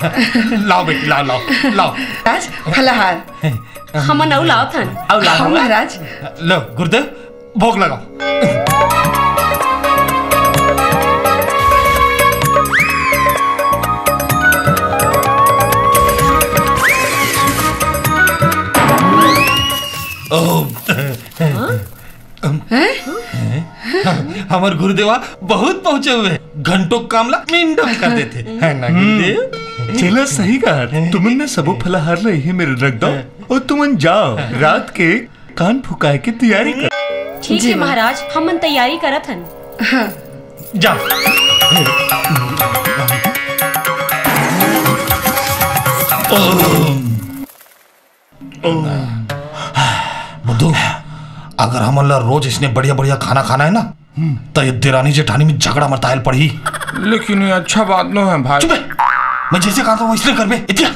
लाओ बेटी, लाओ लाओ लाओ। राज फलाहार हम नौ लाओ थन। हाँ महाराज। लो गुरुदेव भोग लगाओ। हमारे गुरुदेवा बहुत पहुंचे हुए, घंटों कामला मिनटम कर देते है ना गुरुदेव। चलो सही कहा, तुमने सबो फलाहार रही मेरे रख दो और तुम जाओ रात के कान फुकाए की तैयारी कर। ठीक है महाराज, हम तैयारी करत हन। हाँ। जाओ। बुद्धू, अगर हम रोज इसने बढ़िया बढ़िया खाना खाना है ना, तो ये देरानी जेठानी में झगड़ा मरतायल पड़ी। लेकिन ये अच्छा बात न है भाई। चुप है, मैं जैसे कहा था वो इसने कर बे इतिया।